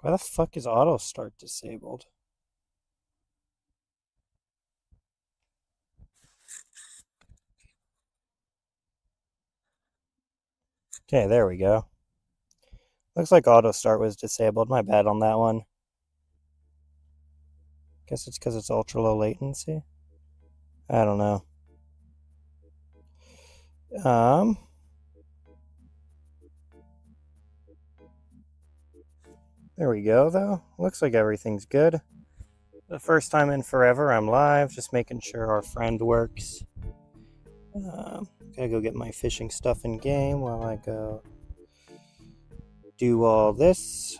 Why the fuck is auto start disabled? Okay, there we go. Looks like auto start was disabled. My bad on that one. Guess it's because it's ultra low latency. I don't know. Um, there we go, though. Looks like everything's good. The first time in forever, I'm live, just making sure our friend works. Gotta go get my fishing stuff in game while I go do all this.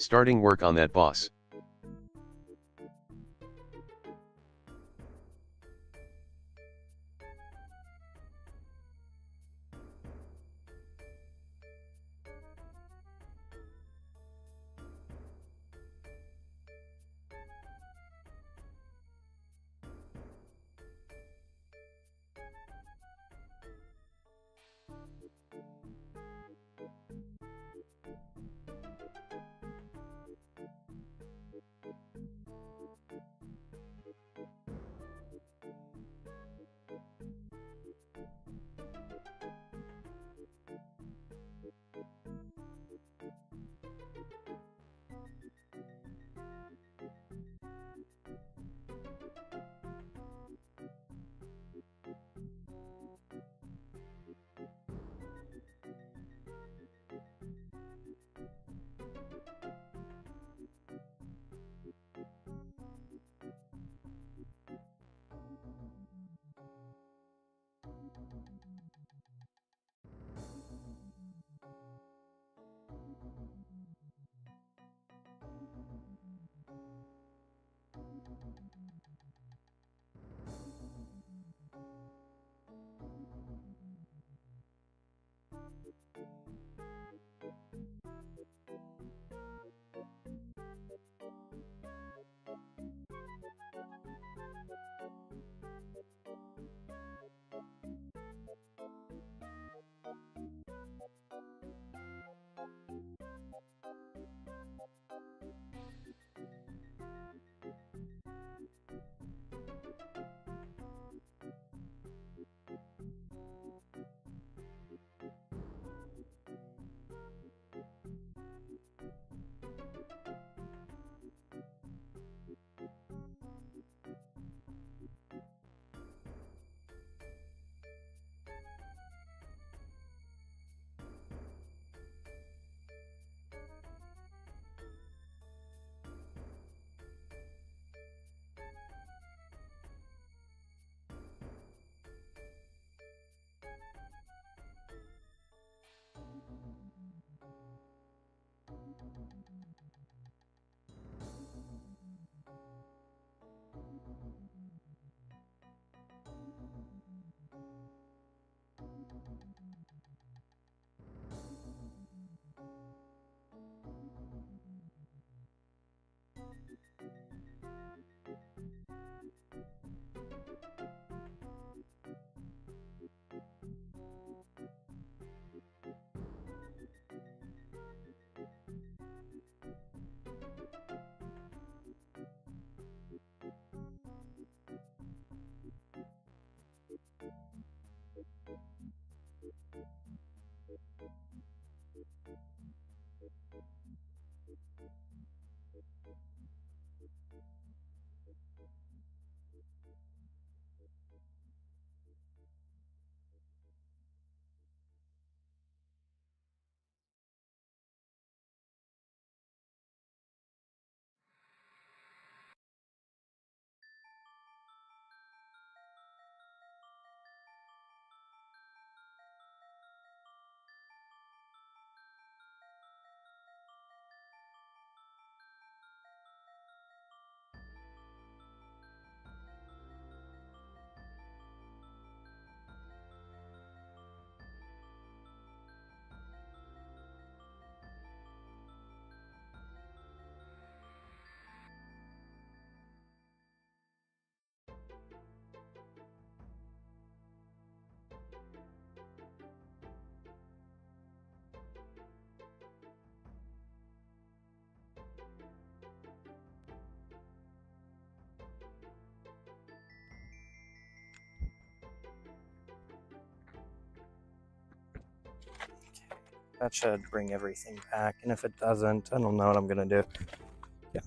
Starting work on that, boss. That should bring everything back, and if it doesn't, I don't know what I'm gonna do. Yeah.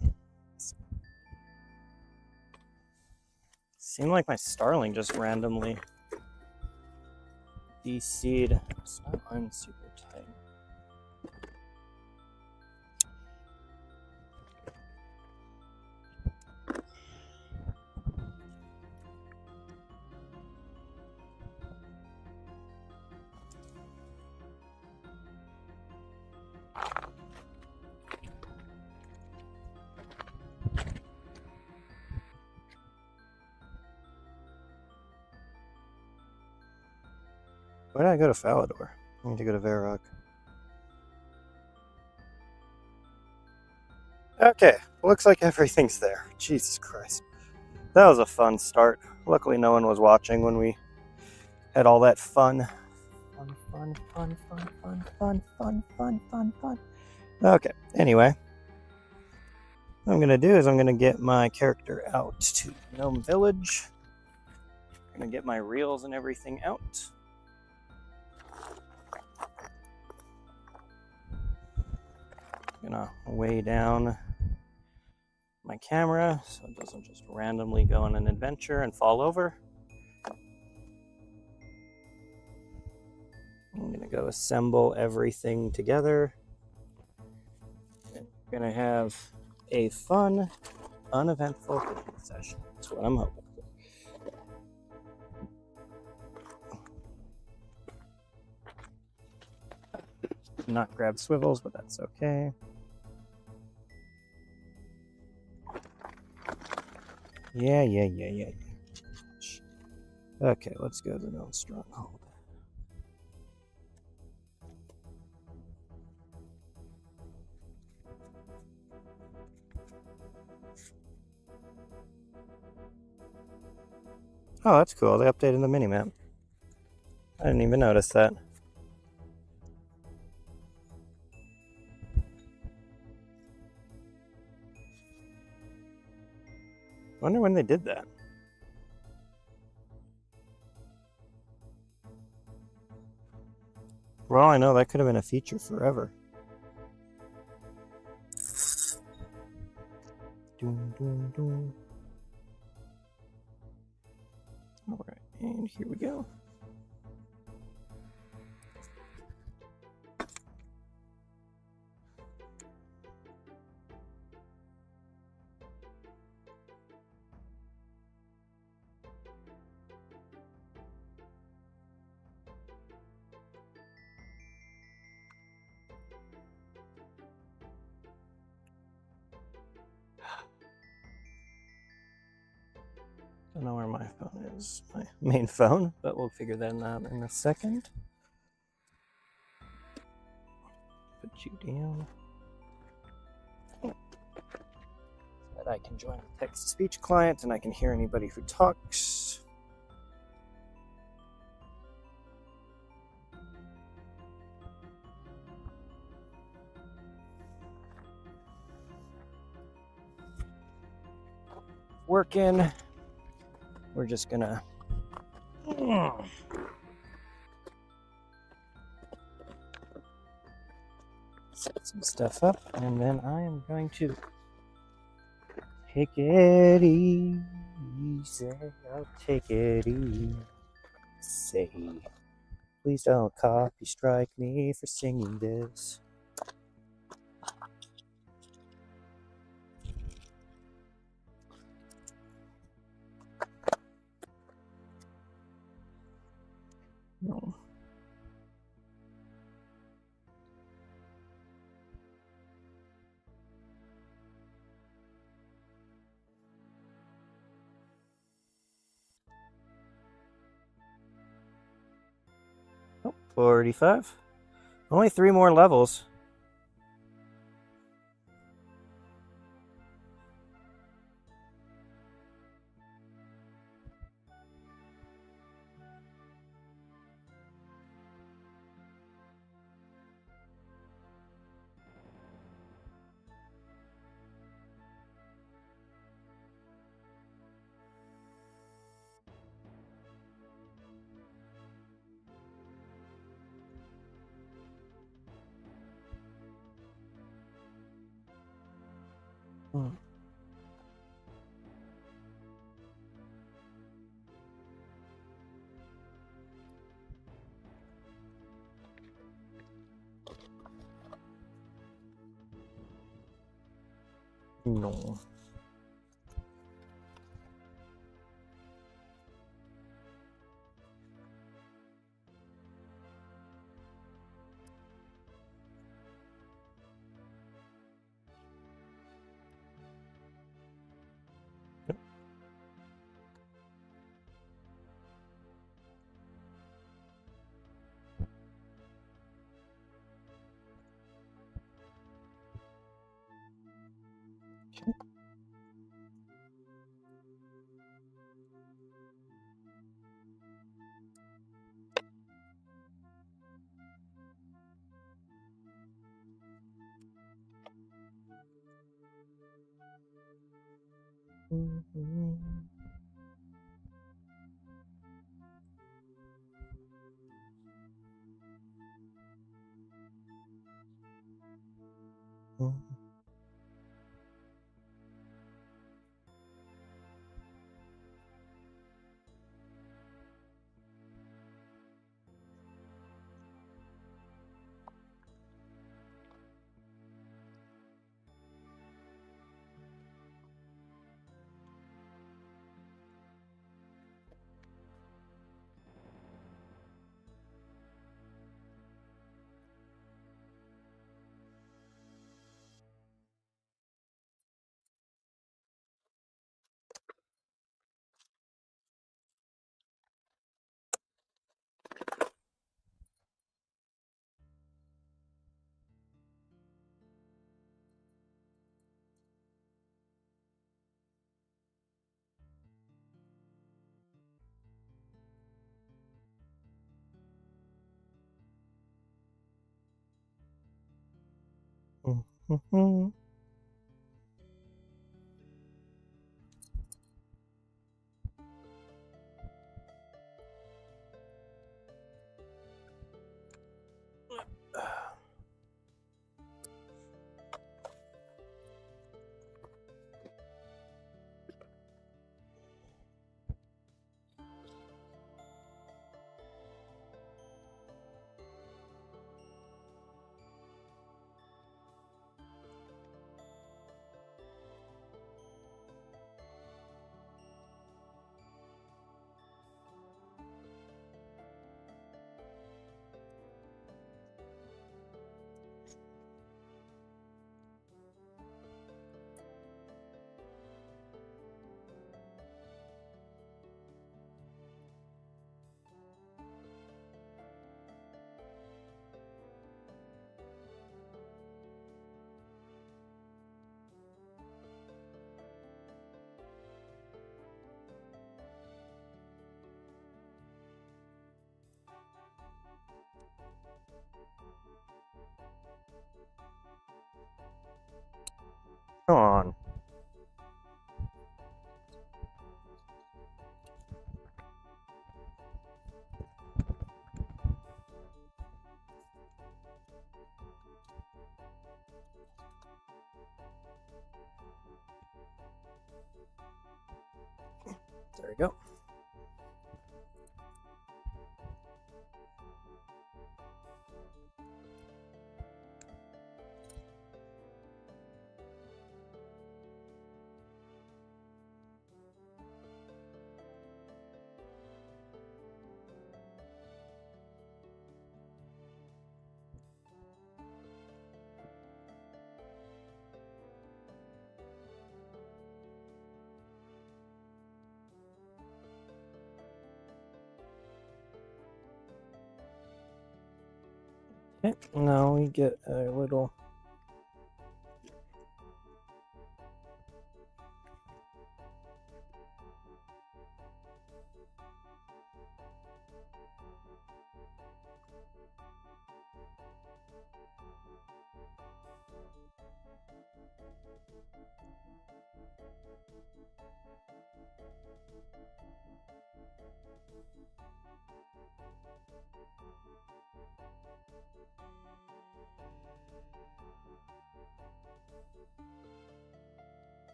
Seemed like my Starling just randomly DC'd. It's not on super tight. Why did I go to Falador? I need to go to Varrock. Okay, looks like everything's there. Jesus Christ. That was a fun start. Luckily no one was watching when we had all that fun. Fun. Okay, anyway. What I'm going to do is I'm going to get my character out to Gnome Village. I'm going to get my reels and everything out. I'm going to weigh down my camera so it doesn't just randomly go on an adventure and fall over. I'm going to go assemble everything together. I'm going to have a fun, uneventful fishing session. That's what I'm hoping for. Not grab swivels, but that's okay. Yeah. Okay, let's go to the Gnome Stronghold. Oh, that's cool. They updated the minimap. I didn't even notice that. Wonder when they did that. For all I know, that could have been a feature forever. Doom. Alright, and here we go. Don't know where my phone is, my main phone, but we'll figure that out in a second. Put you down. So that I can join the text-to-speech client and I can hear anybody who talks. Working. We're just gonna set some stuff up, and then I am going to take it easy. I'll take it easy. Please don't copy strike me for singing this. No. Oh, 45. Only 3 more levels. Hmm. No. Come on. There we go. Okay, now we get a little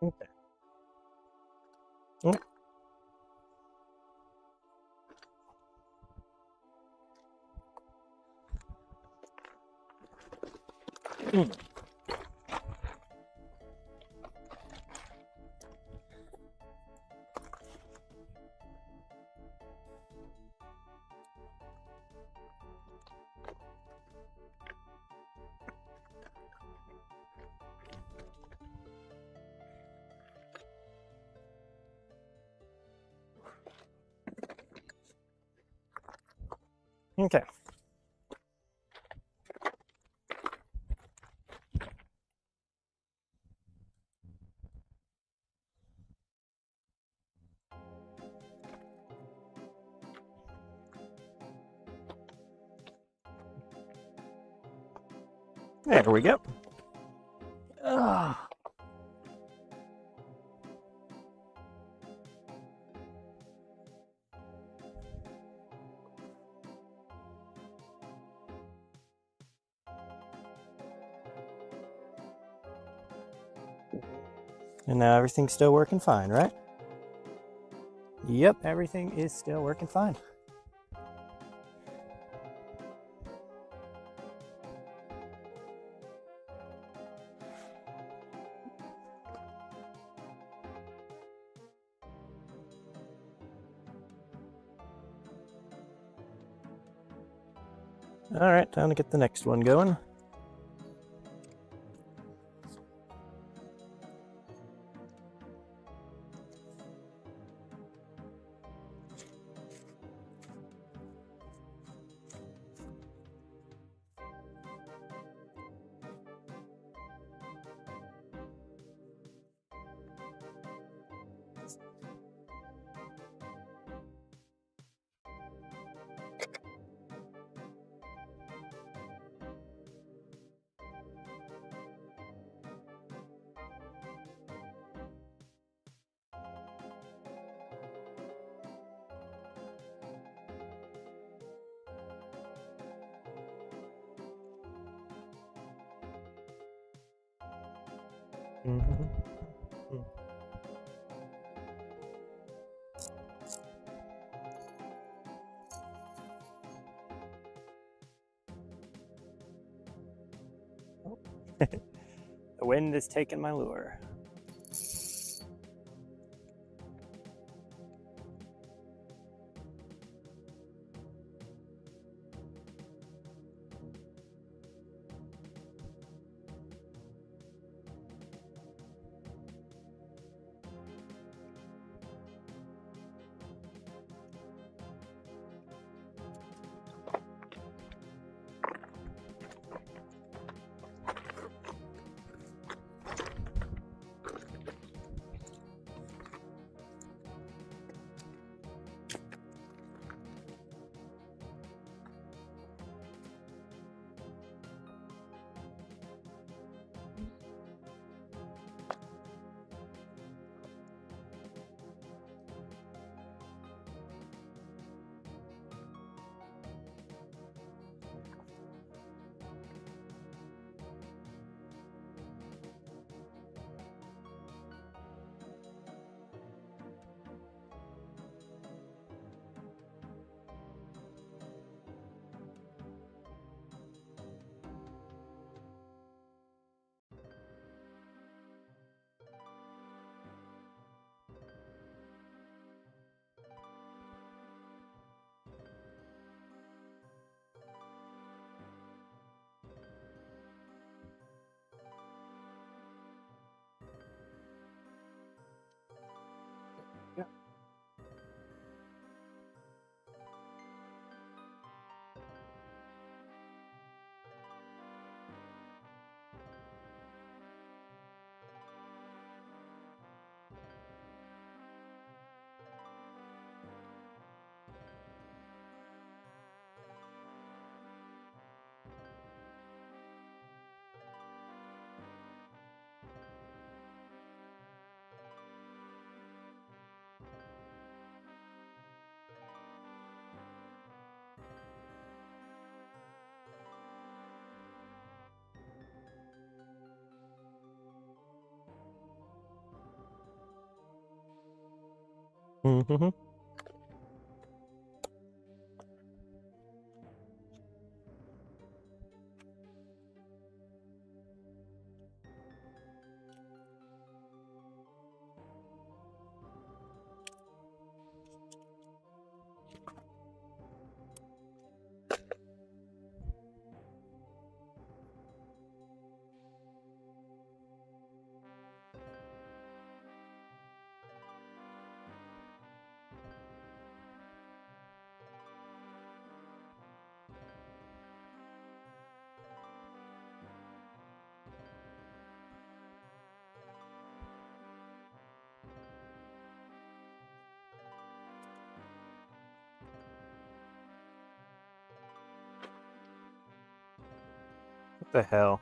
Okay. Oh. Mm. Okay. There we go. Ah. And now everything's still working fine, right? Yep, everything is still working fine. All right, time to get the next one going. Mm-hmm. The wind is taking my lure. Mm-hmm. What the hell?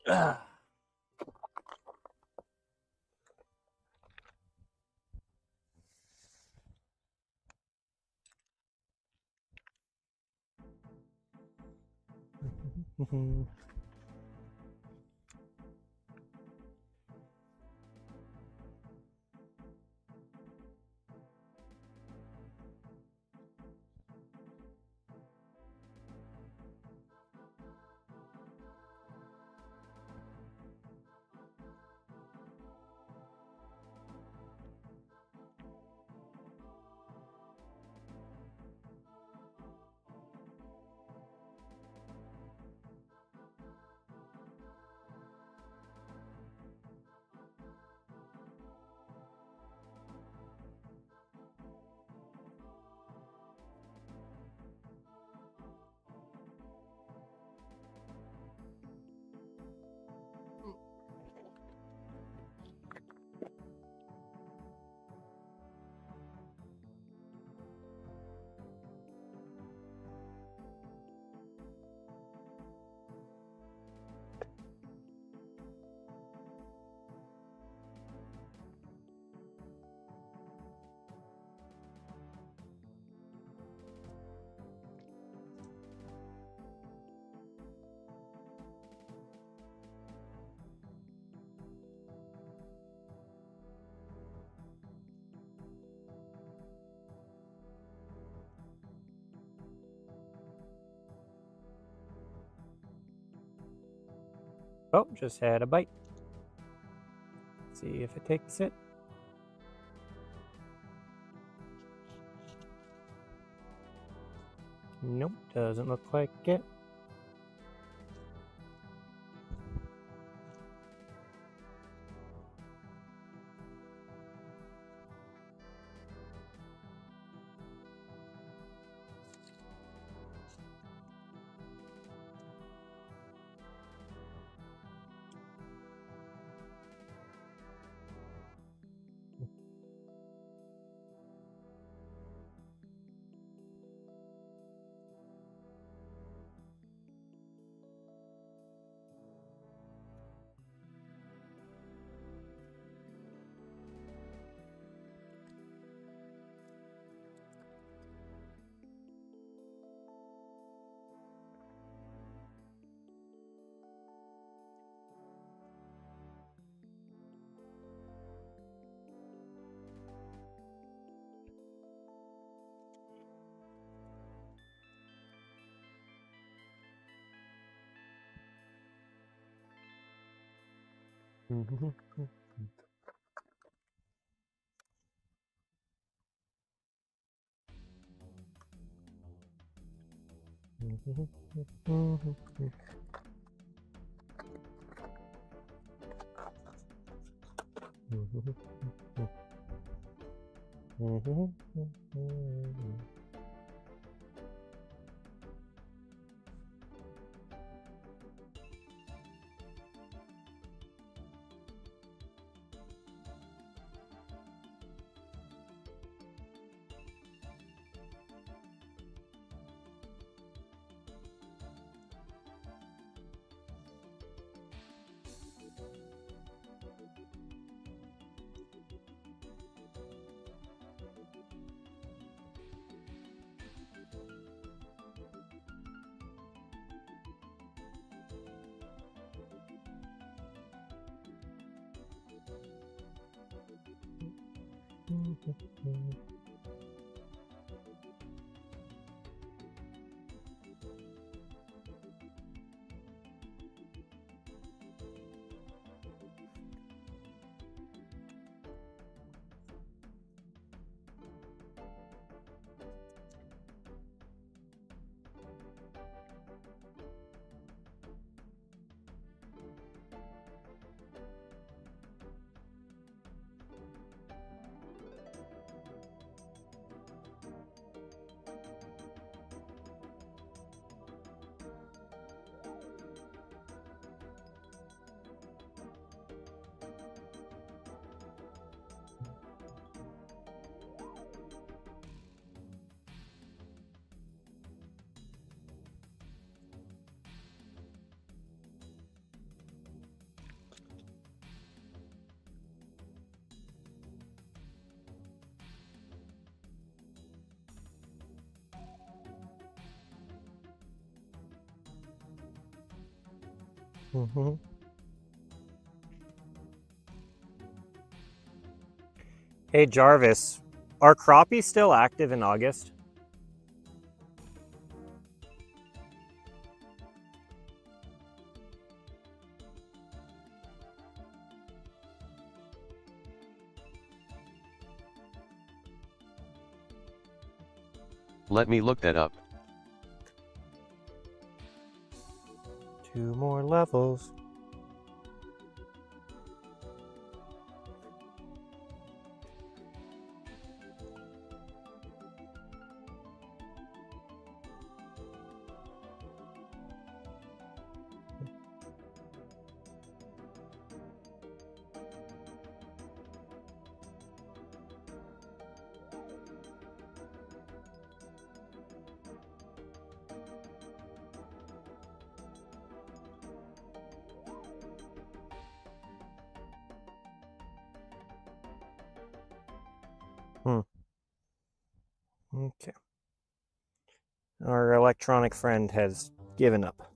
Ah. Oh, just had a bite. See if it takes it. Nope, doesn't look like it. Hey Jarvis, are crappies still active in August? Let me look that up. 2 more levels. Okay. Our electronic friend has given up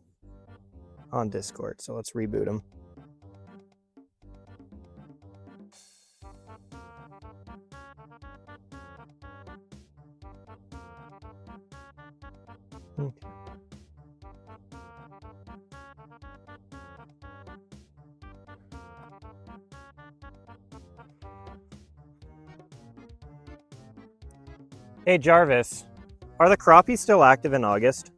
on Discord, so let's reboot him. Okay. Hey Jarvis, are the crappies still active in August?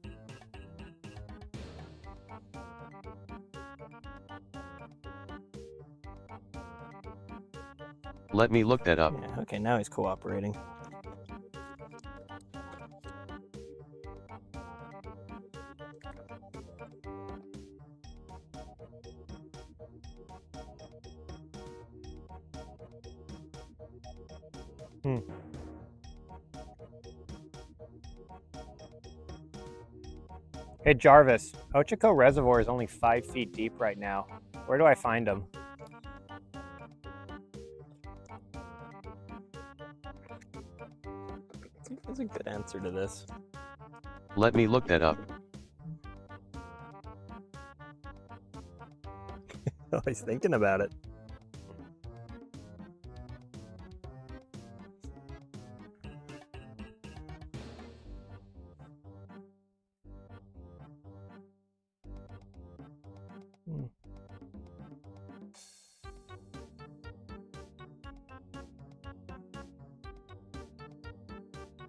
Let me look that up. Yeah, okay, now he's cooperating. Hey Jarvis, Ochako Reservoir is only 5 feet deep right now. Where do I find them? That's a good answer to this. Let me look that up. Oh, he's thinking about it.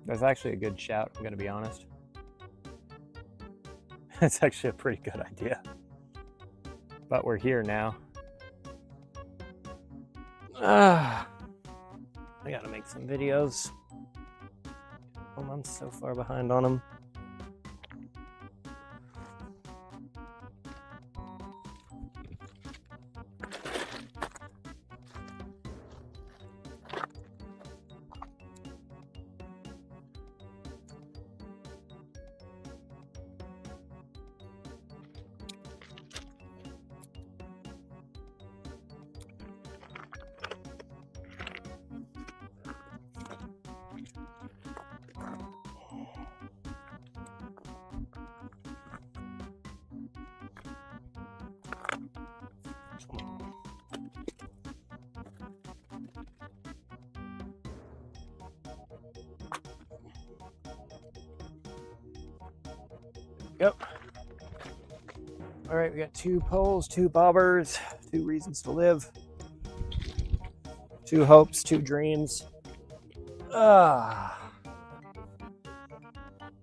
That's actually a good shout, I'm gonna be honest. That's actually a pretty good idea. But we're here now. I gotta make some videos. Oh, I'm so far behind on them. Go. All right, we got 2 poles, 2 bobbers, 2 reasons to live, 2 hopes, 2 dreams.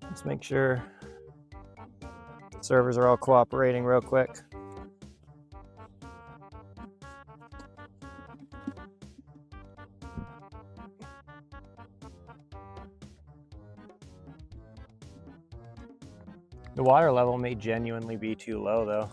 Let's make sure servers are all cooperating real quick. The water level may genuinely be too low, though.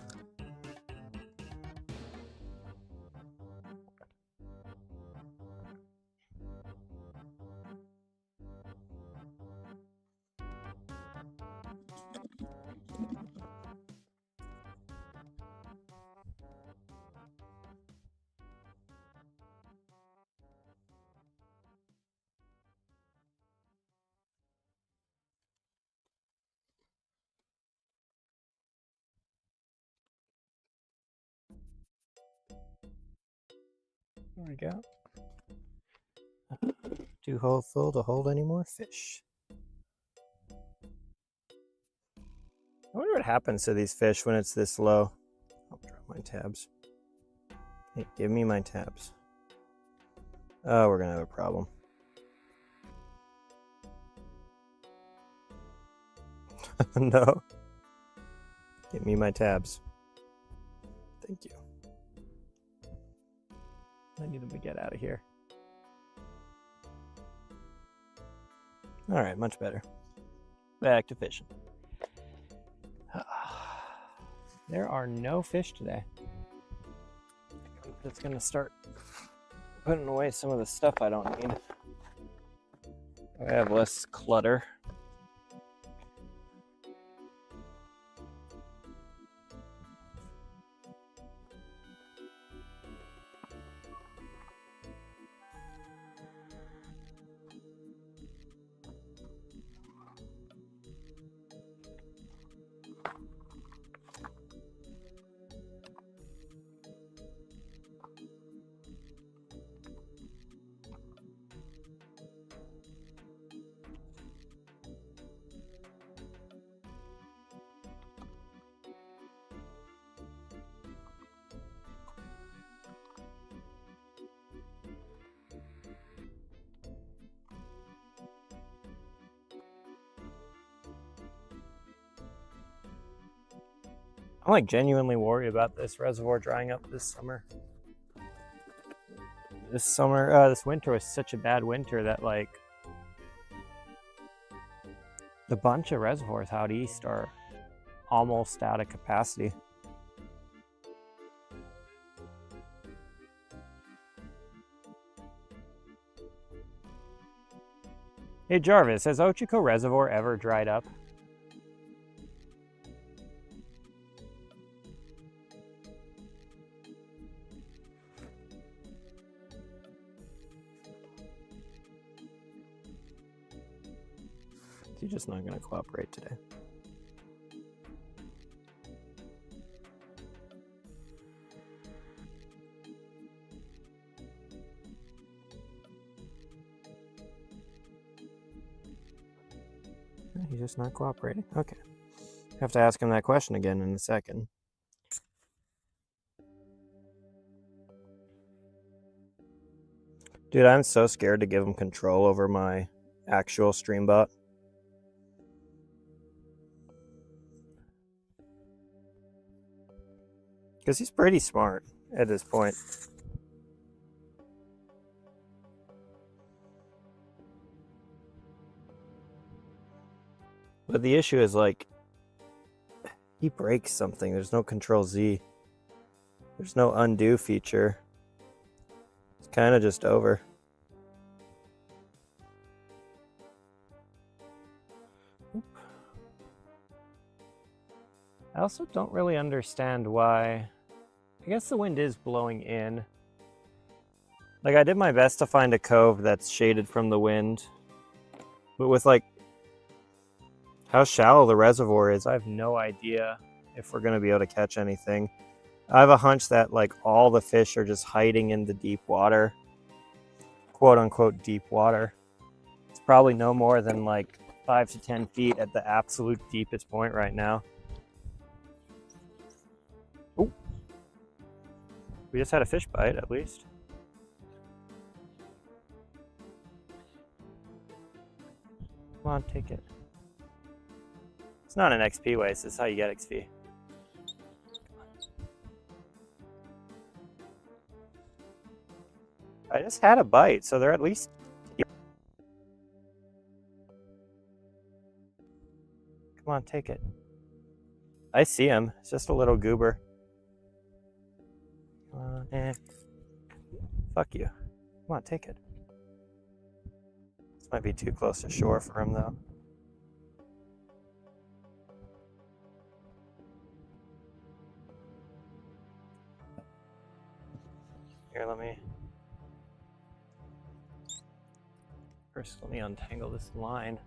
There we go. Too full to hold any more fish. I wonder what happens to these fish when it's this low. I'll drop my tabs. Hey, give me my tabs. Oh, we're gonna have a problem. No. Give me my tabs. Thank you. I need them to get out of here. All right, much better. Back to fishing. There are no fish today. That's gonna start putting away some of the stuff I don't need. I have less clutter. I'm like genuinely worried about this reservoir drying up this summer. This winter was such a bad winter that like the bunch of reservoirs out east are almost out of capacity. Hey Jarvis, has Ochiko Reservoir ever dried up? He's just not going to cooperate today. He's just not cooperating. Okay. Have to ask him that question again in a second. Dude, I'm so scared to give him control over my actual stream bot. Because he's pretty smart at this point. But the issue is like, he breaks something. There's no Control Z. There's no undo feature. It's kind of just over. I also don't really understand why. I guess the wind is blowing in. Like, I did my best to find a cove that's shaded from the wind. But with like how shallow the reservoir is, I have no idea if we're going to be able to catch anything. I have a hunch that like all the fish are just hiding in the deep water, quote unquote deep water. It's probably no more than like 5 to 10 feet at the absolute deepest point right now. Oh, we just had a fish bite at least. Come on, take it. It's not an XP waste, this is how you get XP. I just had a bite, so they're at least... Come on, take it. I see him. It's just a little goober. Fuck you. Come on, take it. This might be too close to shore for him, though. Here, First, let me untangle this line.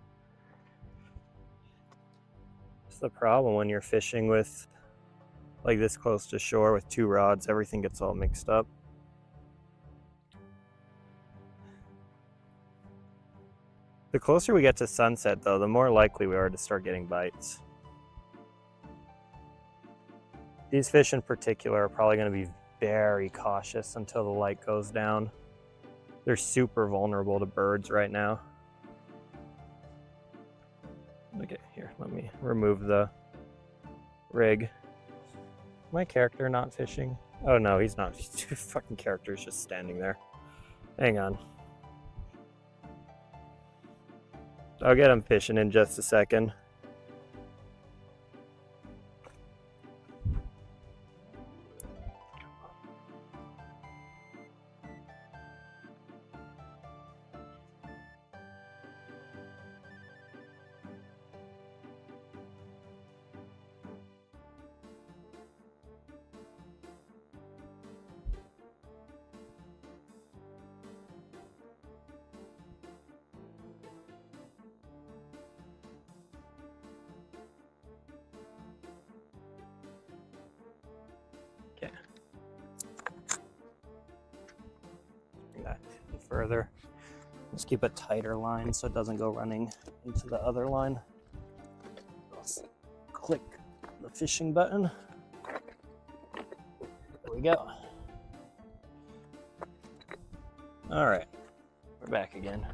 That's the problem when you're fishing with, like, this close to shore with 2 rods. Everything gets all mixed up. The closer we get to sunset, though, the more likely we are to start getting bites. These fish in particular are probably going to be very cautious until the light goes down. They're super vulnerable to birds right now. Okay, here, let me remove the rig. My character not fishing? Oh no, he's not. His fucking character is just standing there. Hang on. I'll get him fishing in just a second. Okay. Bring that further. Just keep a tighter line so it doesn't go running into the other line. Just click the fishing button. There we go. All right, we're back again.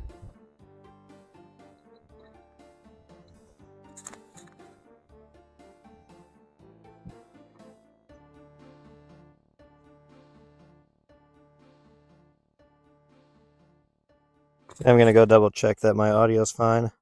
I'm gonna go double check that my audio's fine.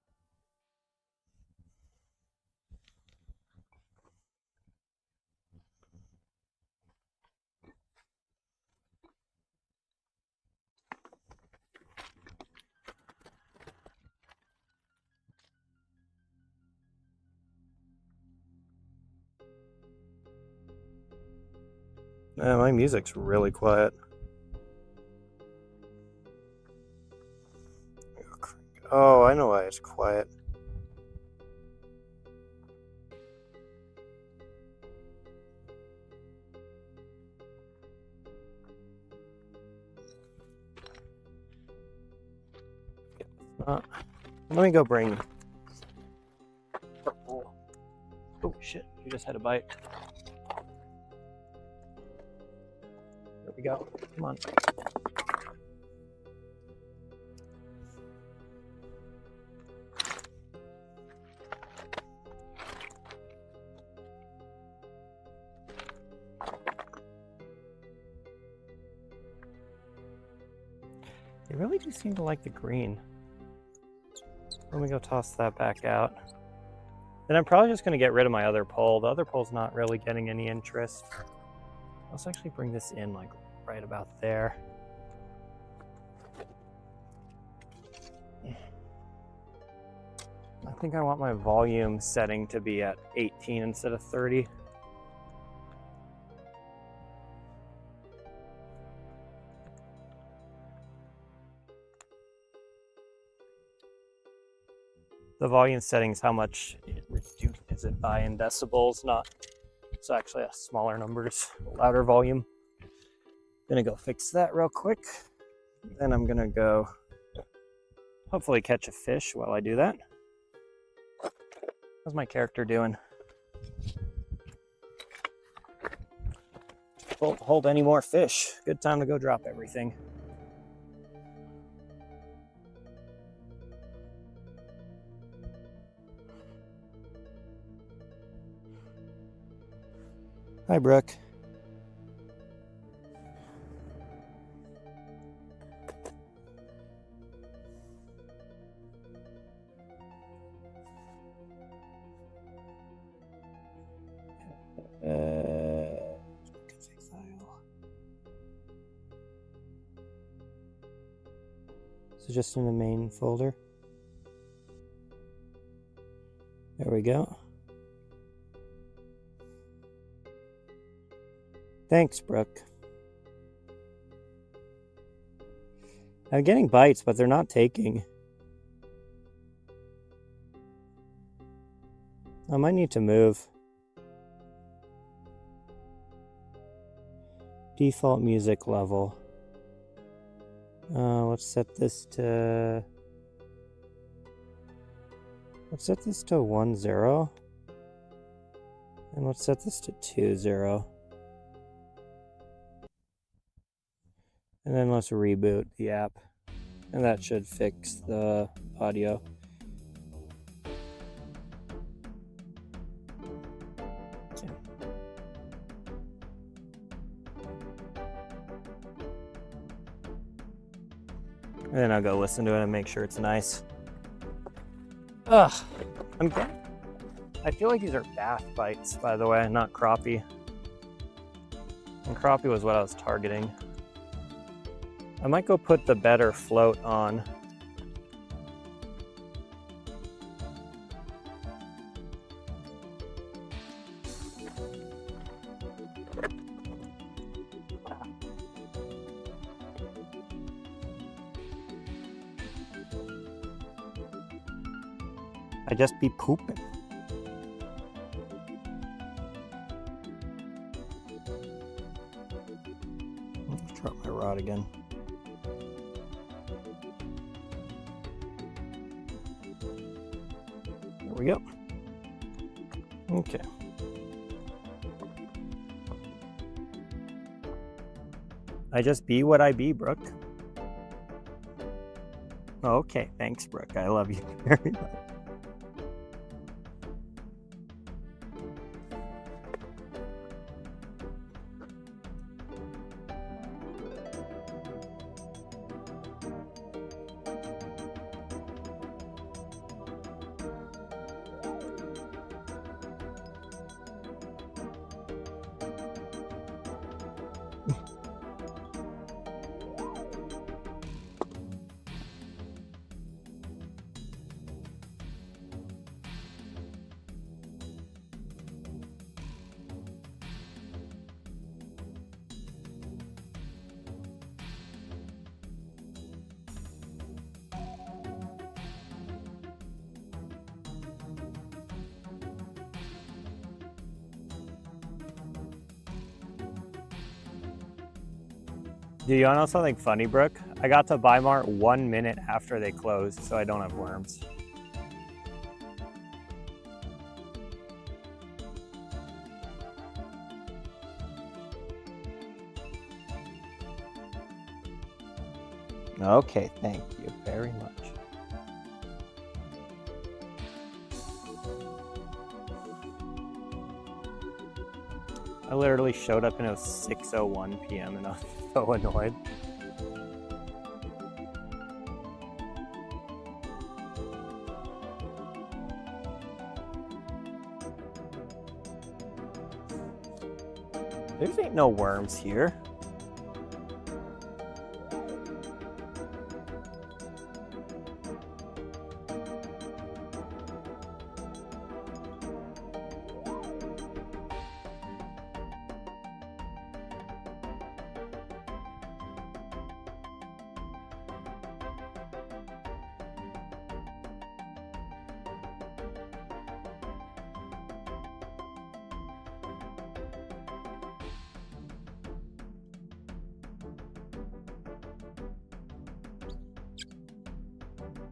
Yeah, my music's really quiet. Oh, I know why it's quiet. Let me go bring purple. Oh shit, you just had a bite. There we go. Come on. They really do seem to like the green. Let me go toss that back out. Then I'm probably just going to get rid of my other pole. The other pole's not really getting any interest. Let's actually bring this in like right about there. I think I want my volume setting to be at 18 instead of 30. The volume setting is how much it reduces it by in decibels, not, it's actually a smaller numbers, louder volume. Gonna go fix that real quick. Then I'm gonna go hopefully catch a fish while I do that. How's my character doing? Won't hold any more fish. Good time to go drop everything. Hi, Brooke. Config file. So just in the main folder. There we go. Thanks, Brooke. I'm getting bites, but they're not taking. I might need to move. Default music level. Let's set this to 1-0. And let's set this to 2-0. And then let's reboot the app. And that should fix the audio. Okay. And then I'll go listen to it and make sure it's nice. Ugh, I feel like these are bass bites, by the way, not crappie. And crappie was what I was targeting. I might go put the better float on. I just be pooping. Let's drop my rod again. There we go. Okay. I just be what I be, Brooke. Okay, thanks, Brooke. I love you very much. Do you want to know something funny, Brooke? I got to Buy Mart 1 minute after they closed, so I don't have worms. Okay, thank you very much. I literally showed up and it was 6:01 p.m. and I was so annoyed. There ain't no worms here.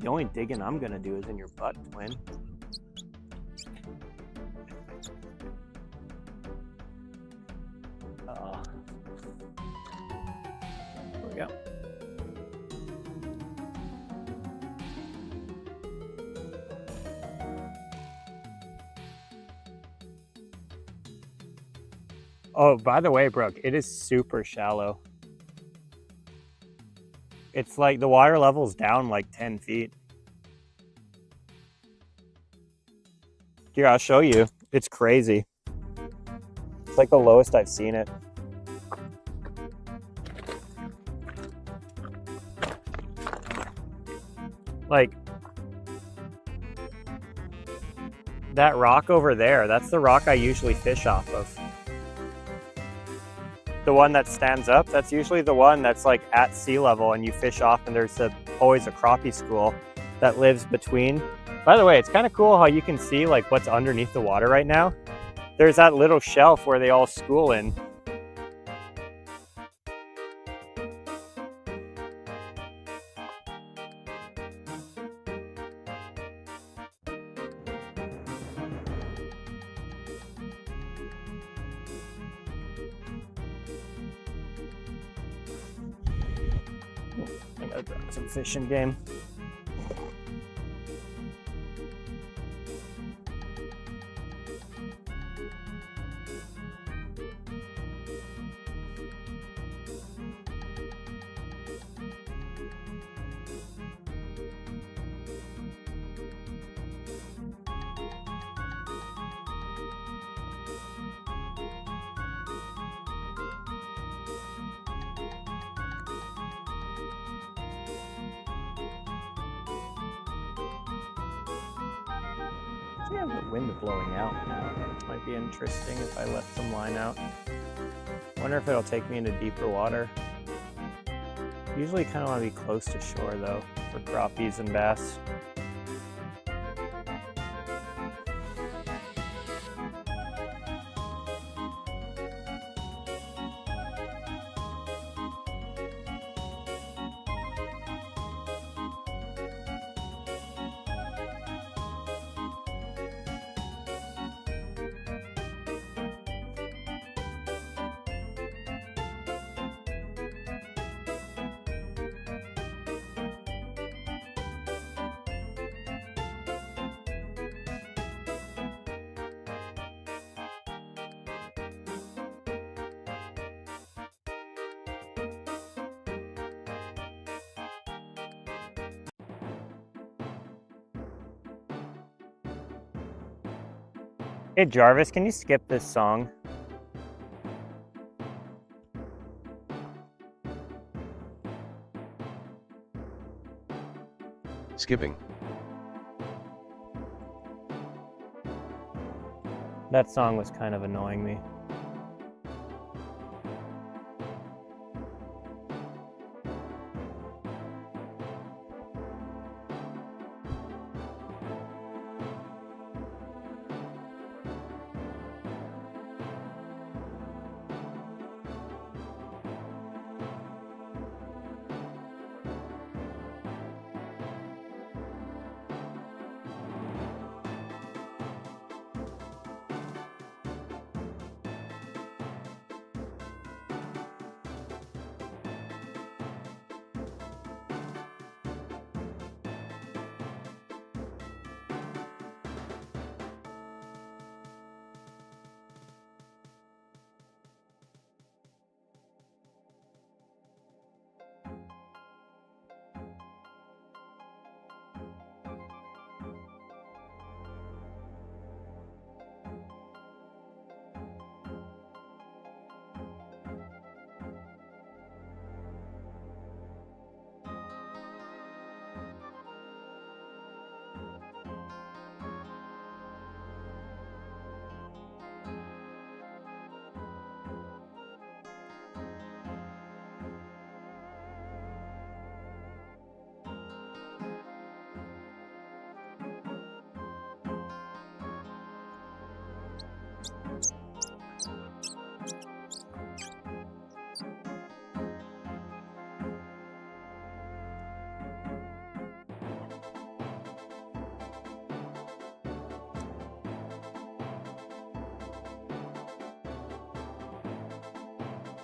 The only digging I'm gonna do is in your butt, twin. There we go. Oh, by the way, Brooke, it is super shallow. It's like the water level's down like 10 feet. Here, I'll show you. It's crazy. It's like the lowest I've seen it. Like, that rock over there, that's the rock I usually fish off of. The one that stands up, that's usually the one that's like at sea level and you fish off, and there's always a crappie school that lives between. By the way, it's kind of cool how you can see like what's underneath the water right now. There's that little shelf where they all school in. I gotta grab some fishing game. I have the wind blowing out now. Might be interesting if I let some line out. Wonder if it'll take me into deeper water. Usually kind of want to be close to shore though, for crappies and bass. Hey Jarvis, can you skip this song? Skipping. That song was kind of annoying me.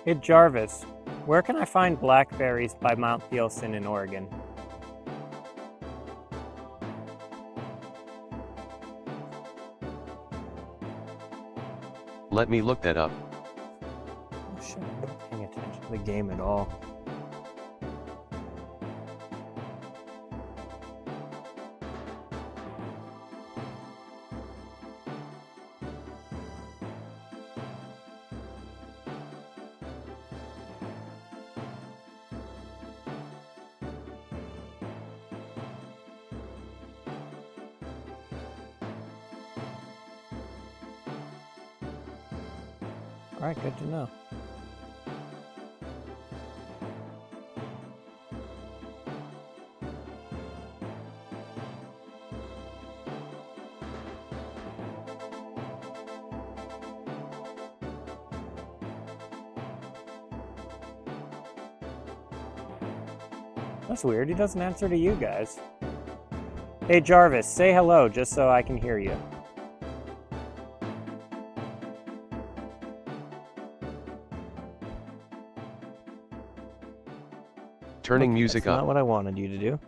Hey Jarvis, where can I find blackberries by Mount Thielsen in Oregon? Let me look that up. Oh shit, I'm not paying attention to the game at all. All right, good to know. That's weird, he doesn't answer to you guys. Hey Jarvis, say hello just so I can hear you. Turning music That's up. not what I wanted you to do.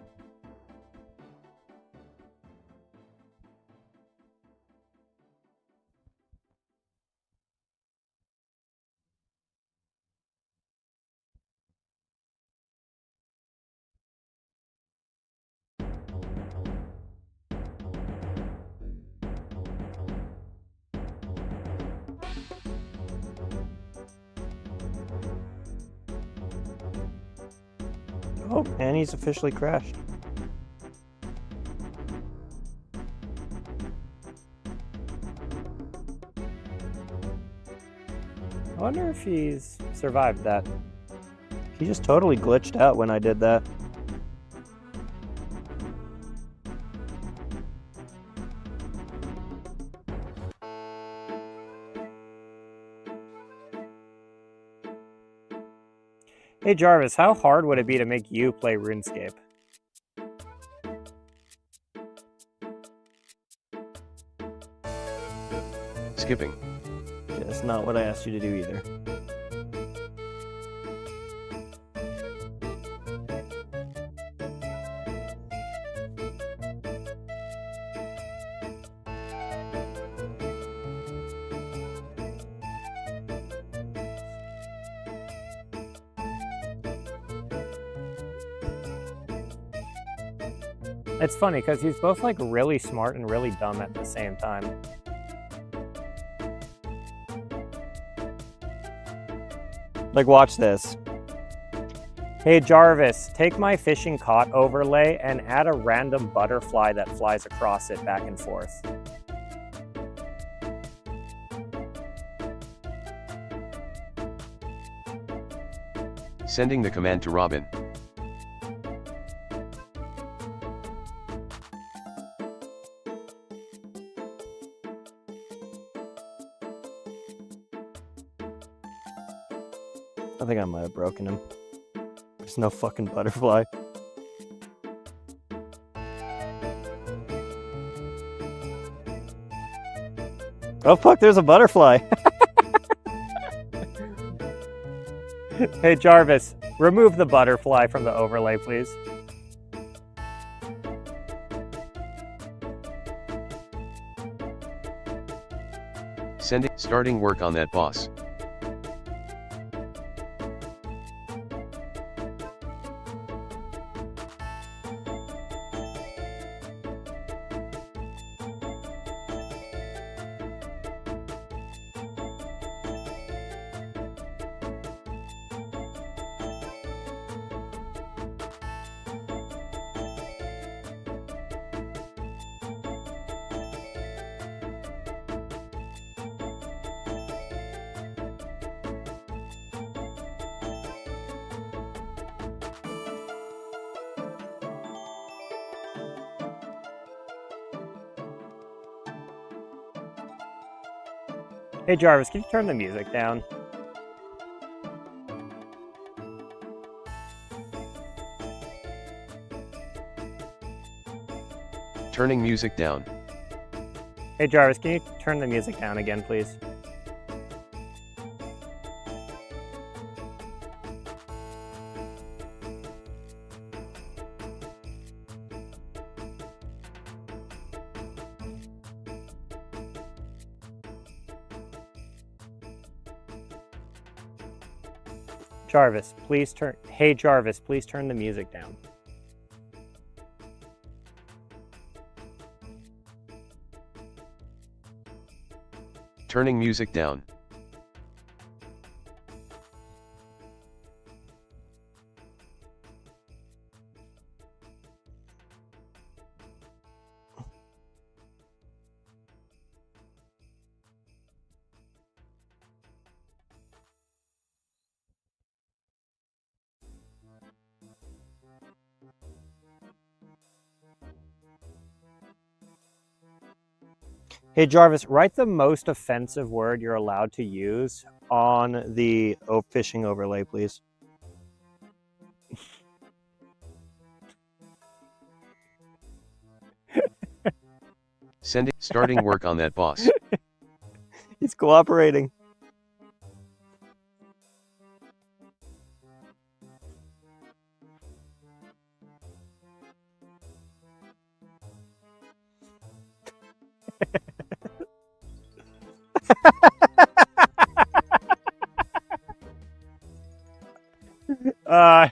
Oh, and he's officially crashed. I wonder if he's survived that. He just totally glitched out when I did that. Hey Jarvis, how hard would it be to make you play Runescape? Skipping. Yeah, that's not what I asked you to do either. It's funny because he's both like really smart and really dumb at the same time. Like, watch this. Hey Jarvis, take my fishing cot overlay and add a random butterfly that flies across it back and forth. Sending the command to Robin. I think I might have broken him. There's no fucking butterfly. Oh fuck, there's a butterfly. Hey Jarvis, remove the butterfly from the overlay, please. Starting work on that, boss. Hey Jarvis, can you turn the music down? Turning music down. Hey Jarvis, can you turn the music down again, please? Jarvis, please turn. Hey Jarvis, please turn the music down. Turning music down. Hey Jarvis, write the most offensive word you're allowed to use on the fishing overlay, please. Starting work on that, boss. He's cooperating.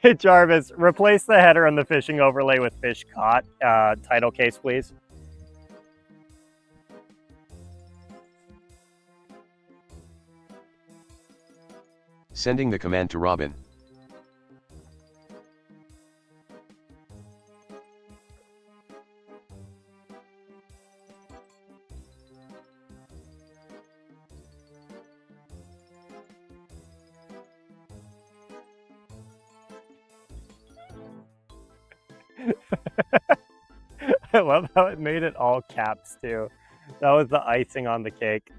Hey Jarvis, replace the header on the fishing overlay with fish caught. Title case, please. Sending the command to Robin. I love how it made it all caps too. That was the icing on the cake.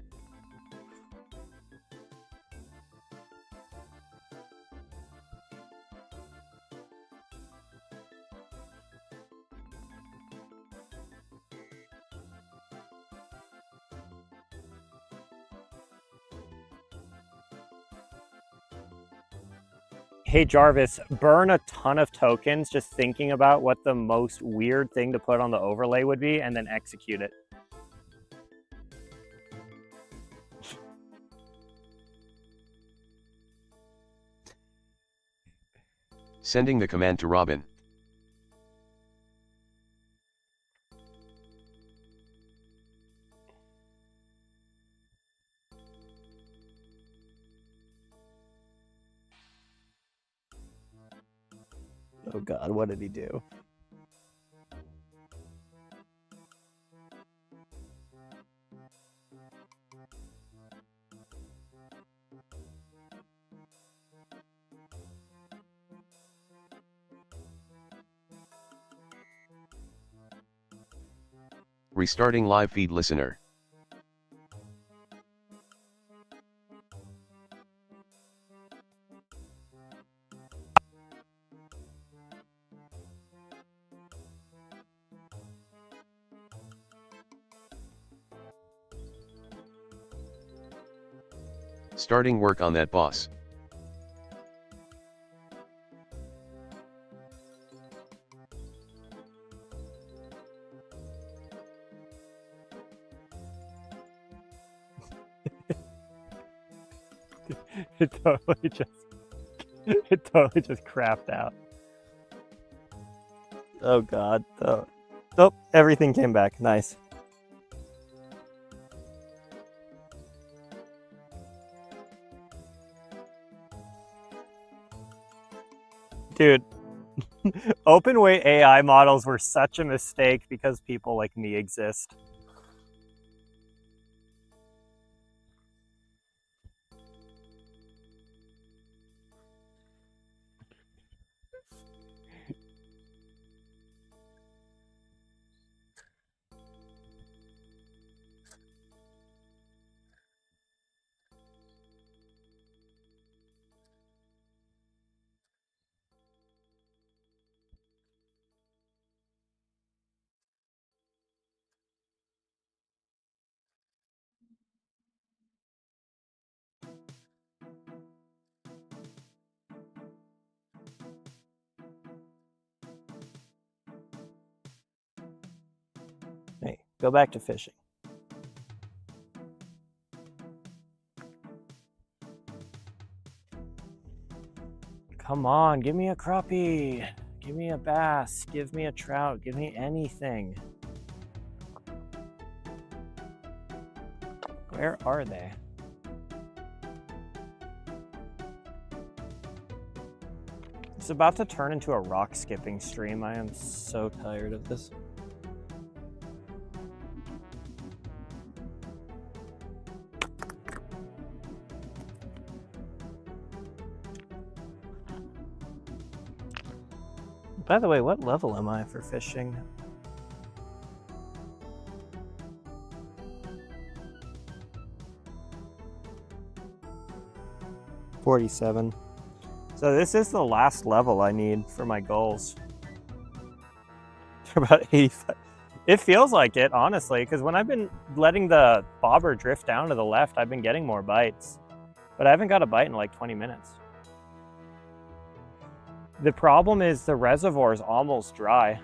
Hey Jarvis, burn a ton of tokens just thinking about what the most weird thing to put on the overlay would be and then execute it. Sending the command to Robin. Oh God, what did he do? Restarting live feed listener. Starting work on that, boss. It totally just crapped out. Oh God. Oh, everything came back. Nice. Dude, open weight AI models were such a mistake because people like me exist. Hey, go back to fishing. Come on, give me a crappie. Give me a bass. Give me a trout. Give me anything. Where are they? It's about to turn into a rock skipping stream. I am so tired of this. By the way, what level am I for fishing? $47. So this is the last level I need for my goals. About 85. It feels like it, honestly, because when I've been letting the bobber drift down to the left, I've been getting more bites. But I haven't got a bite in like 20 minutes. The problem is the reservoir is almost dry.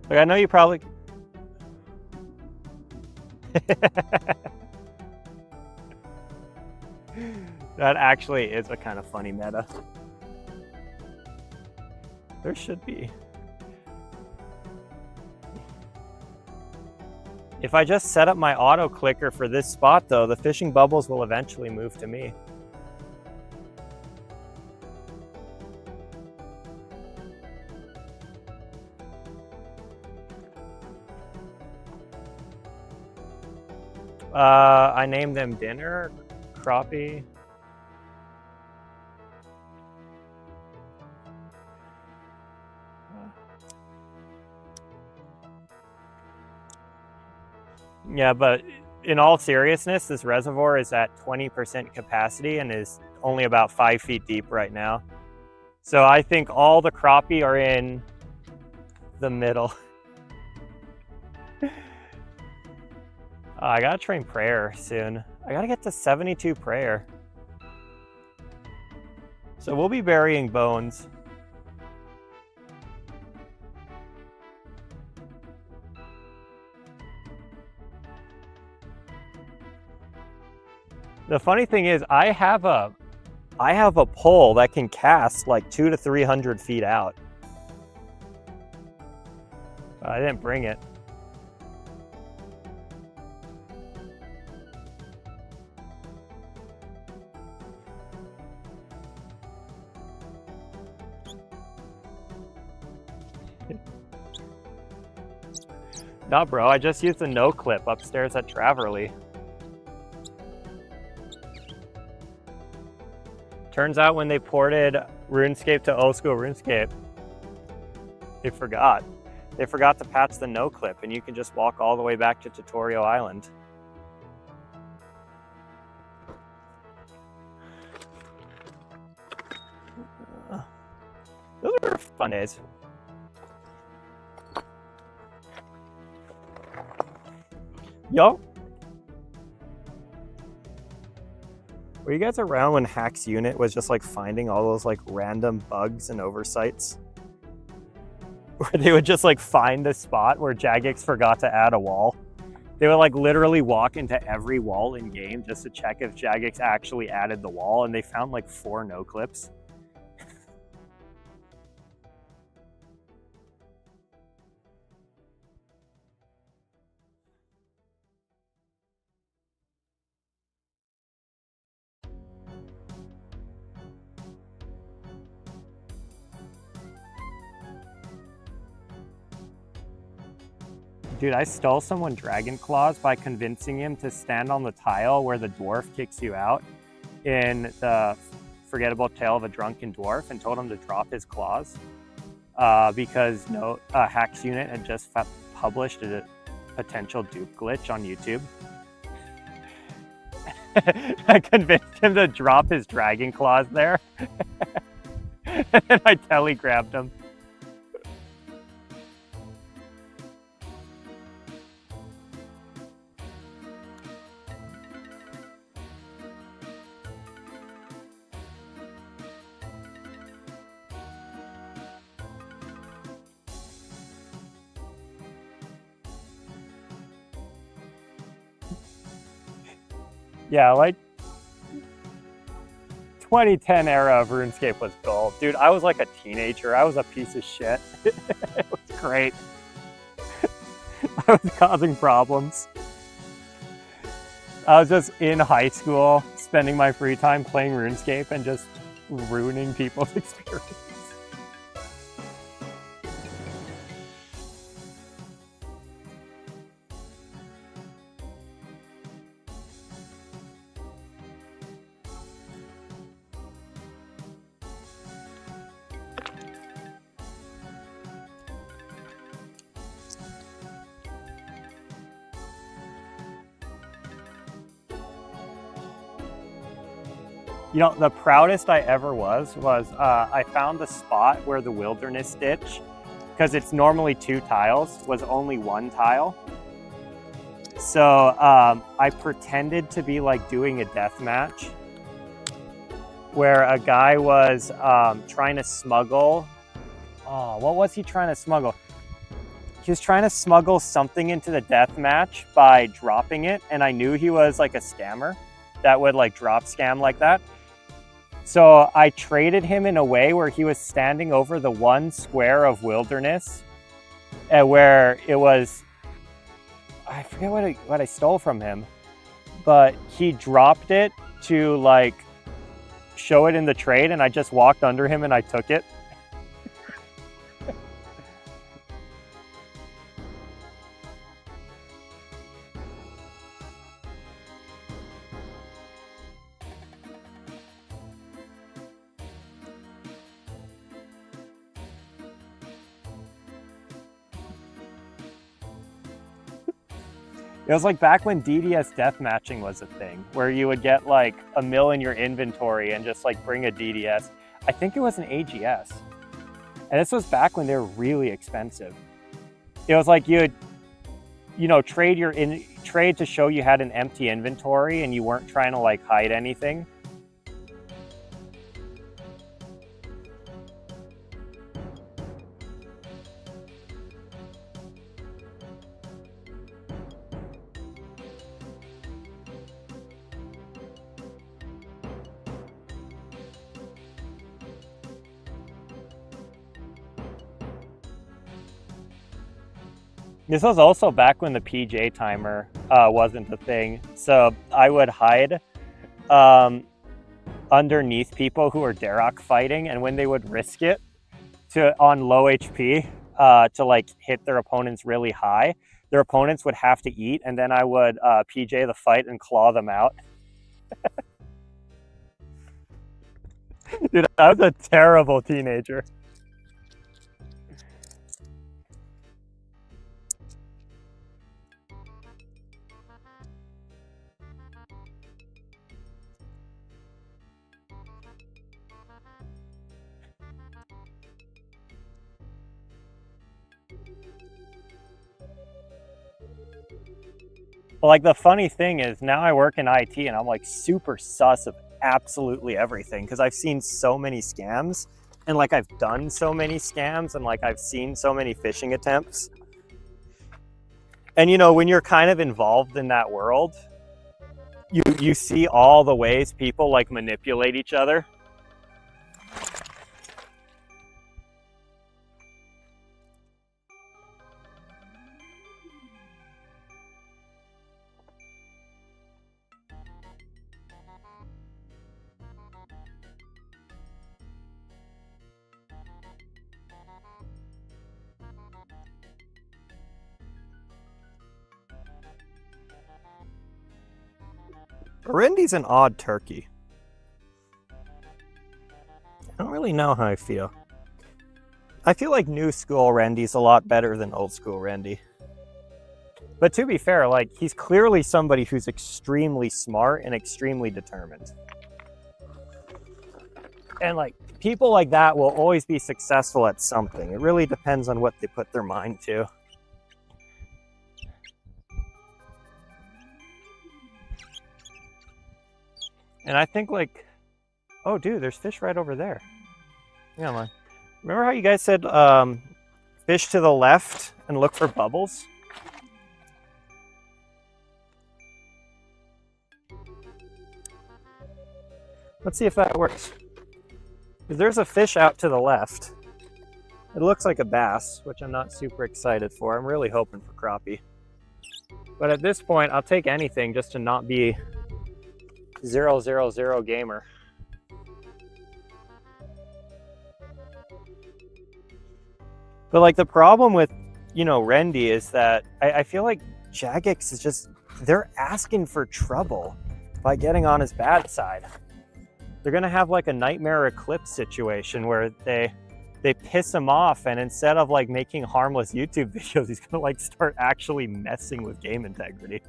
Like, I know you probably... That actually is a kind of funny meta. There should be. If I just set up my auto clicker for this spot though, the fishing bubbles will eventually move to me. I named them dinner, crappie. Yeah, but in all seriousness, this reservoir is at 20% capacity and is only about 5 feet deep right now. So I think all the crappie are in the middle. I gotta train prayer soon. I gotta get to 72 prayer. So we'll be burying bones. The funny thing is, I have a pole that can cast like 200 to 300 feet out. I didn't bring it. No, bro, I just used a no clip upstairs at Traverly. Turns out when they ported Runescape to old school Runescape, they forgot. They forgot to patch the no clip, and you can just walk all the way back to Tutorial Island. Those were fun days. Yo, were you guys around when Hack's unit was just like finding all those like random bugs and oversights? Where they would just like find the spot where Jagex forgot to add a wall. They would like literally walk into every wall in game just to check if Jagex actually added the wall, and they found like 4 no clips. Dude, I stole someone Dragon Claws by convincing him to stand on the tile where the dwarf kicks you out in the Forgettable Tale of a Drunken Dwarf, and told him to drop his claws because Hack's unit had just published a potential dupe glitch on YouTube. I convinced him to drop his Dragon Claws there. And then I telegrabbed him. Yeah, like 2010 era of RuneScape was gold. Dude, I was like a teenager. I was a piece of shit. It was great. I was causing problems. I was just in high school, spending my free time playing RuneScape and just ruining people's experience. You know, the proudest I ever was I found the spot where the wilderness ditch, because it's normally 2 tiles, was only 1 tile. So I pretended to be like doing a death match where a guy was trying to smuggle, what was he trying to smuggle? He was trying to smuggle something into the death match by dropping it, and I knew he was like a scammer that would like drop scam like that. So I traded him in a way where he was standing over the 1 square of wilderness, where it was, I forget what I stole from him, but he dropped it to like show it in the trade, and I just walked under him and I took it. It was like back when DDS deathmatching was a thing, where you would get like a mill in your inventory and just like bring a DDS. I think it was an AGS. And this was back when they were really expensive. It was like you'd, trade to show you had an empty inventory and you weren't trying to like hide anything. This was also back when the PJ timer wasn't a thing. So I would hide underneath people who were Derrock fighting, and when they would risk it on low HP to like hit their opponents really high, their opponents would have to eat, and then I would PJ the fight and claw them out. Dude, I was a terrible teenager. Well, like the funny thing is now I work in IT and I'm like super sus of absolutely everything because I've seen so many scams and like I've done so many scams and like I've seen so many phishing attempts. And when you're kind of involved in that world, you see all the ways people like manipulate each other. Rendi's an odd turkey. I don't really know how I feel. I feel like new school Rendi's a lot better than old school Rendi. But to be fair, like he's clearly somebody who's extremely smart and extremely determined. And like people like that will always be successful at something. It really depends on what they put their mind to. And I think like, oh dude, there's fish right over there. Yeah, man. Remember how you guys said fish to the left and look for bubbles? Let's see if that works. There's a fish out to the left. It looks like a bass, which I'm not super excited for. I'm really hoping for crappie. But at this point, I'll take anything just to not be 000 gamer. But like the problem with, you know, Rendy is that I feel like Jagex is just, they're asking for trouble by getting on his bad side. They're gonna have like a Nightmare Eclipse situation where they piss him off, and instead of like making harmless YouTube videos, he's gonna like start actually messing with game integrity.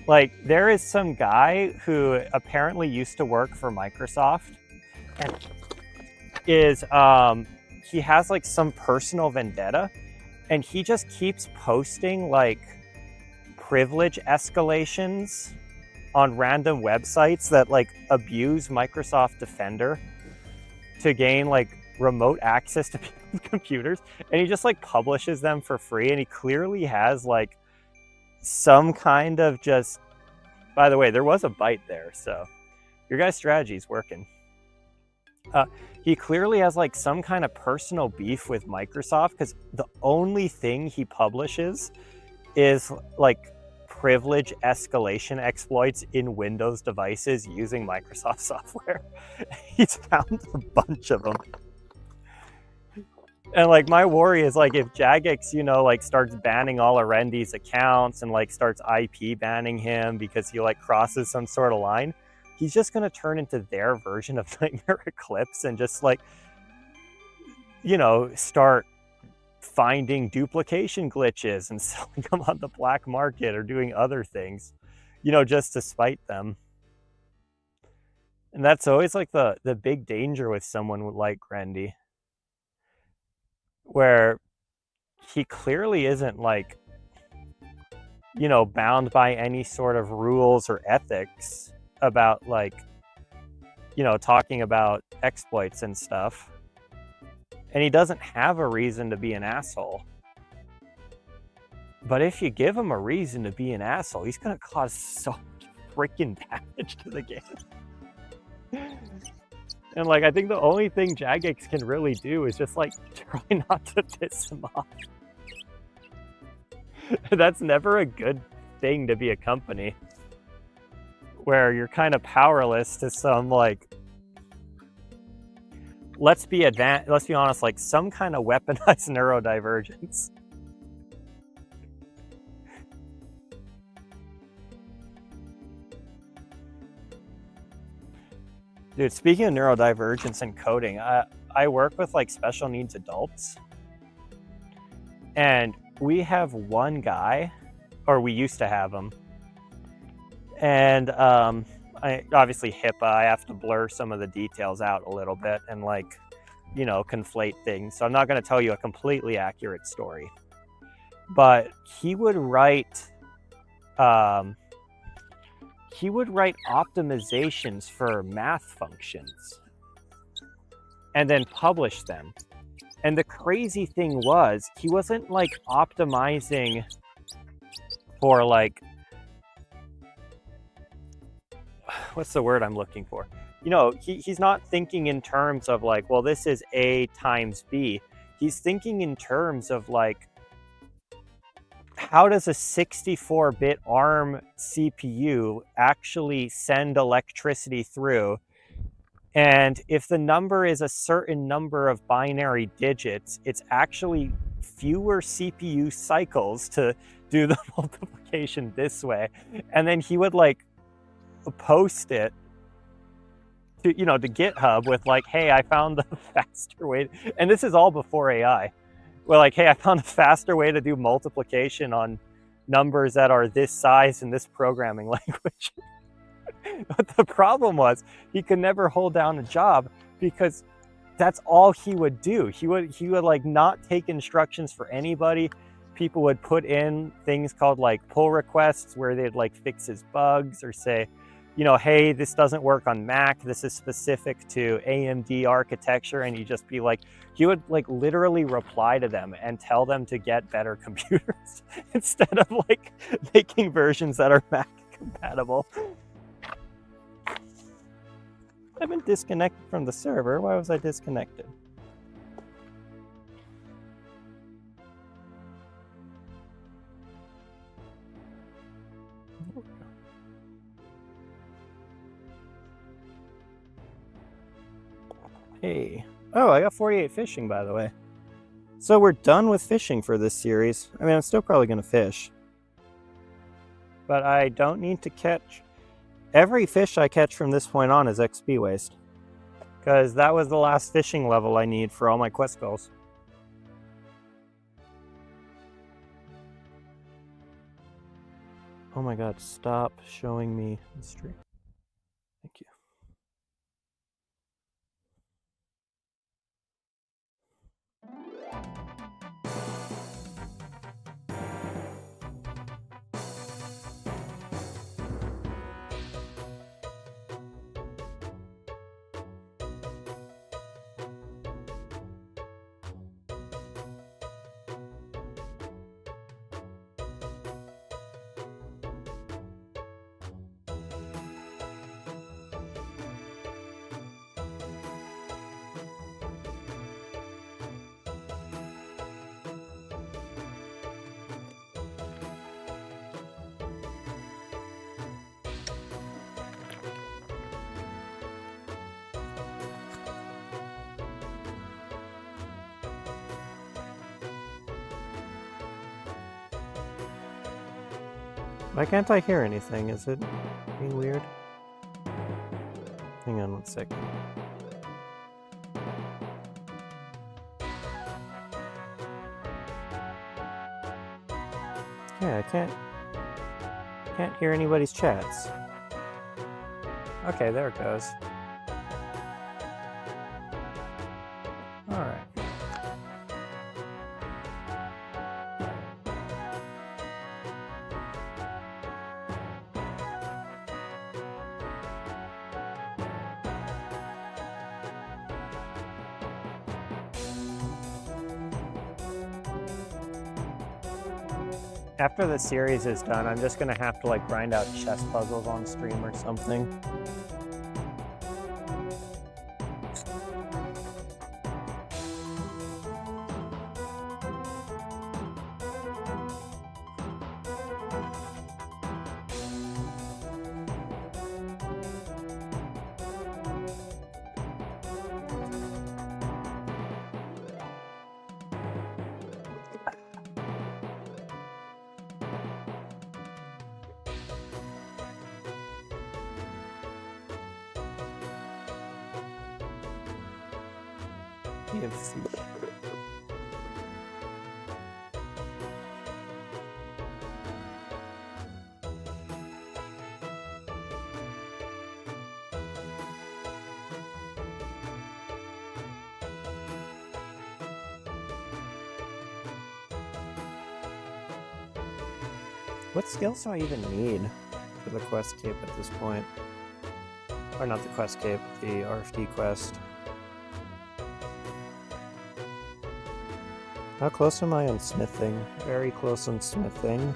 Like, there is some guy who apparently used to work for Microsoft, and is he has like some personal vendetta, and he just keeps posting like privilege escalations on random websites that like abuse Microsoft Defender to gain like remote access to people's computers, and he just like publishes them for free, and he clearly has like some kind of just, by the way, there was a bite there, so your guys' strategy is working. He clearly has like some kind of personal beef with Microsoft, because the only thing he publishes is like privilege escalation exploits in Windows devices using Microsoft software. He's found a bunch of them. And like my worry is like if Jagex, you know, like starts banning all of Rendy's accounts and like starts IP banning him because he like crosses some sort of line, he's just going to turn into their version of Nightmare Eclipse and just like, you know, start finding duplication glitches and selling them on the black market or doing other things, you know, just to spite them. And that's always like the big danger with someone like Rendy, where he clearly isn't like, you know, bound by any sort of rules or ethics about like, you know, talking about exploits and stuff. And he doesn't have a reason to be an asshole. But if you give him a reason to be an asshole, he's going to cause so much freaking damage to the game. And like, I think the only thing Jagex can really do is just like try not to piss him off. That's never a good thing to be a company, where you're kind of powerless to some like, let's be honest, like some kind of weaponized neurodivergence. Dude, speaking of neurodivergence and coding, I work with like special needs adults, and we have one guy, or we used to have him, and I obviously HIPAA, I have to blur some of the details out a little bit and like, you know, conflate things. So I'm not going to tell you a completely accurate story, but he would write optimizations for math functions and then publish them. And the crazy thing was, he wasn't like optimizing for like, what's the word I'm looking for? You know, he's not thinking in terms of like, well, this is A times B. He's thinking in terms of like, how does a 64-bit ARM CPU actually send electricity through? And if the number is a certain number of binary digits, it's actually fewer CPU cycles to do the multiplication this way. And then he would like post it to, you know, to GitHub with like, hey, I found the faster way. And this is all before AI. Well, like, hey, I found a faster way to do multiplication on numbers that are this size in this programming language. But the problem was he could never hold down a job because that's all he would do. He would like not take instructions for anybody. People would put in things called like pull requests where they'd like fix his bugs or say, you know, hey, this doesn't work on Mac, this is specific to AMD architecture, and you just be like, he would like literally reply to them and tell them to get better computers instead of like making versions that are Mac compatible. I've been disconnected from the server. Why was I disconnected? Hey. Oh, I got 48 fishing, by the way. So we're done with fishing for this series. I mean, I'm still probably going to fish. But I don't need to catch... Every fish I catch from this point on is XP waste. Because that was the last fishing level I need for all my quest goals. Oh my god, stop showing me the stream. Thank you. Why can't I hear anything? Is it being weird? Hang on 1 second. Yeah, I can't hear anybody's chats. Okay, there it goes. Alright. After the series is done, I'm just gonna have to like grind out chess puzzles on stream or something. EFC. What skills do I even need for the quest cape at this point? Or not the quest cape, the RFD quest. How close am I on smithing? Very close on smithing.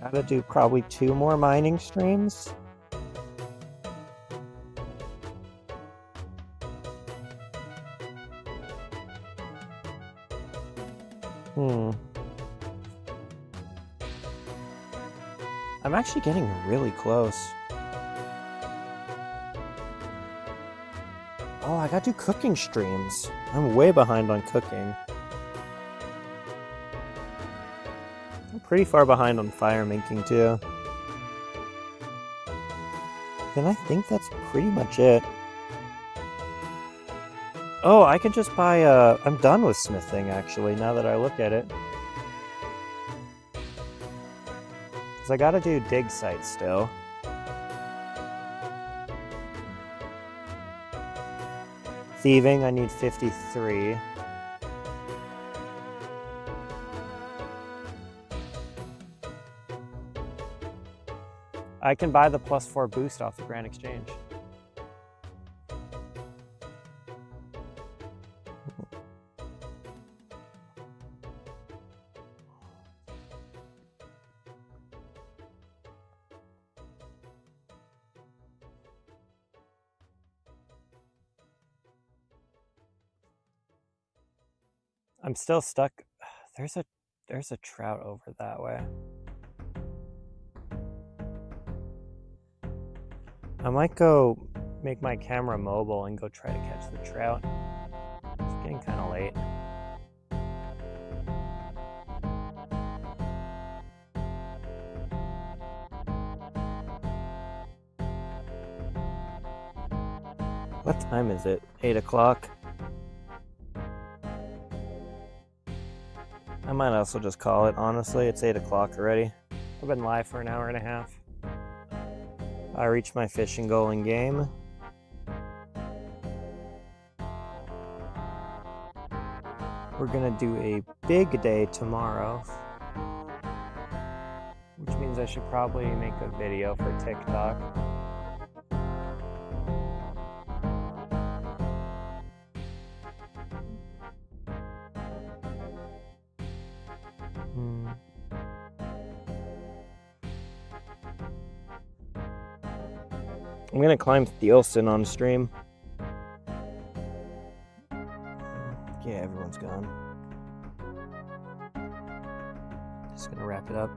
Gotta do probably 2 more mining streams. I'm actually getting really close. Oh, I gotta do cooking streams. I'm way behind on cooking. I'm pretty far behind on fire making too. Then I think that's pretty much it. Oh, I could just buy I'm done with smithing actually, now that I look at it. Because I gotta do dig site still. Thieving, I need 53. I can buy the +4 boost off the Grand Exchange. I'm still stuck. There's a trout over that way. I might go make my camera mobile and go try to catch the trout. It's getting kind of late. What time is it? 8 o'clock? I might also just call it, honestly. It's 8 o'clock already. I've been live for an hour and a half. I reached my fishing goal in game. We're gonna do a big day tomorrow, which means I should probably make a video for TikTok. I'm gonna climb Thielson on stream. Yeah, everyone's gone. Just gonna wrap it up.